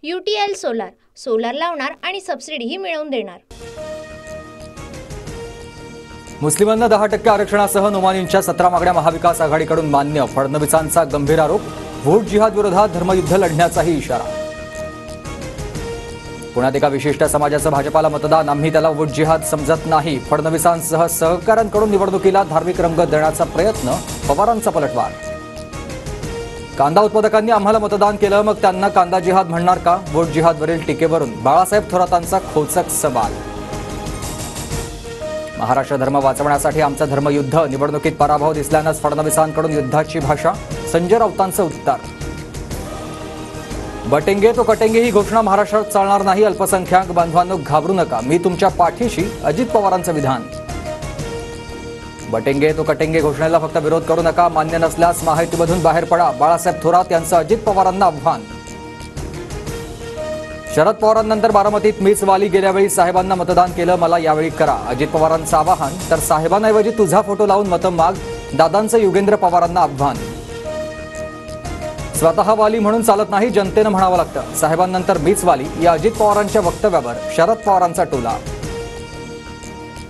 UTL solar solar लावणार आणि सबसिडीही मिळवून देणार। मुस्लिमांना 10% आरक्षणासह नोमानींच्या 17 मागण्या महाविकास आघाडीकडून मान्य। फडणवीसांचा गंभीर आरोप। व्होट जिहाद विरोधात धर्मयुद्ध लढण्याचाही इशारा। पुण्यात एका विशिष्ट समाजाचं भाजपाला मतदान, आम्ही त्याला व्होट जिहाद समजत नाही। फडणवीसांसह सहकाऱ्यांकडून निवडणुकीला धार्मिक रंग देण्याचा प्रयत्न, पवारांचा पलटवार। कांदा उत्पादकांनी आम्हाला मतदान केलं, मग त्यांना कांदा जिहाद म्हणणार का? व्होट जिहादवरील टीकेवरून बाळासाहेब थोरातांचा खोचक सवाल। महाराष्ट्र धर्म वाचवण्यासाठी आमचा धर्मयुद्ध, निवडणुकीत पराभव दिसल्यानंच फडणवीसांकडून युद्धाची भाषा, संजय राऊतांचं उत्तर। बटेंगे तो कटेंगे ही घोषणा महाराष्ट्रात चालणार नाही। अल्पसंख्याक बांधवांनो घाबरू नका, मी तुमच्या पाठीशी, अजित पवारांचं विधान। बटेंगे तो कटेंगे घोषणेला फक्त विरोध करू नका, मान्य नसल्यास महायुतीमधून बाहेर पडा, बाळासाहेब थोरात यांचं अजित पवारांना आव्हान। शरद पवारांनंतर बारामतीत मीच वाली, गेल्यावेळी साहेबांना मतदान केलं, मला यावेळी करा, अजित पवारांचं आवाहन। तर साहेबांऐवजी तुझा फोटो लावून मतं माग, दादांचं युगेंद्र पवारांना आव्हान। स्वतः वाली म्हणून चालत नाही, जनतेनं म्हणावं लागतं, साहेबांनंतर मीच वाली या अजित पवारांच्या वक्तव्यावर शरद पवारांचा टोला।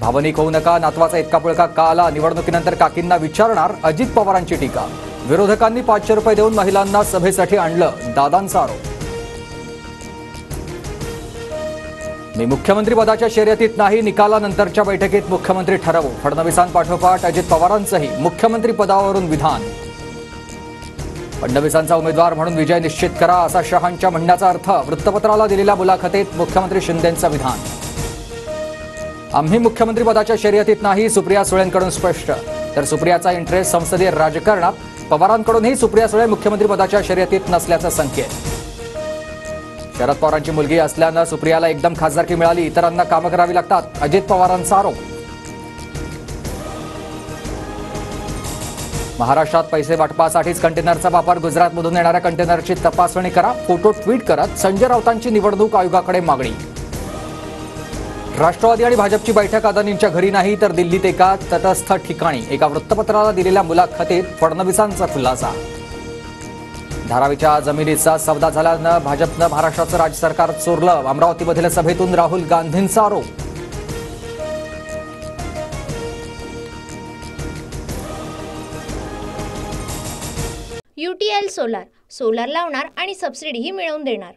भावनिक होऊ नका, नातवाचा इतका पुळका का आला? निवडणुकीनंतर काकींना विचारणार, अजित पवारांची टीका। विरोधकांनी 500 रुपये देऊन महिलांना सभेसाठी आणलं, दादांचा आरोप। मी मुख्यमंत्री पदाच्या शर्यतीत नाही, निकालानंतरच्या बैठकीत मुख्यमंत्री ठरवू। फडणवीसांपाठोपाठ अजित पवारांचंही मुख्यमंत्री पदावरून विधान। फडणवीसांचा उमेदवार म्हणून विजय निश्चित करा, असा शहांच्या म्हणण्याचा अर्थ। वृत्तपत्राला दिलेल्या मुलाखतीत मुख्यमंत्री शिंदेंचं विधान। आम्ही मुख्यमंत्री पदाच्या शर्यतीत नाही, सुप्रिया सुळेंकडून स्पष्ट। तर सुप्रियाचा इंटरेस्ट संसदीय राजकारणात, पवारांकडूनही सुप्रिया सुळे मुख्यमंत्री पदाच्या शर्यतीत नसल्याचा संकेत। शरद पवारांची मुलगी असल्यानं सुप्रियाला एकदम खासदारकी मिळाली, इतरांना कामं करावी लागतात, अजित पवारांचा आरोप। महाराष्ट्रात पैसे वाटपासाठीच कंटेनरचा वापर, गुजरातमधून येणाऱ्या कंटेनरची तपासणी करा, फोटो ट्विट करत संजय राऊतांची निवडणूक आयोगाकडे मागणी। राष्ट्रवादी आणि भाजपची बैठक अदानींच्या घरी नाही, तर दिल्लीत एका तटस्थ ठिकाणी। एका वृत्तपत्राला दिलेल्या मुलाखतीत फडणवीसांचा खुलासा। धारावीच्या जमिनीचा सौदा झाल्यानं भाजपनं महाराष्ट्राचं राज्य सरकार चोरलं, अमरावतीमधील सभेतून राहुल गांधींचा आरोप। UTL सोलार सोलार लावणार आणि सबसिडीही मिळवून देणार।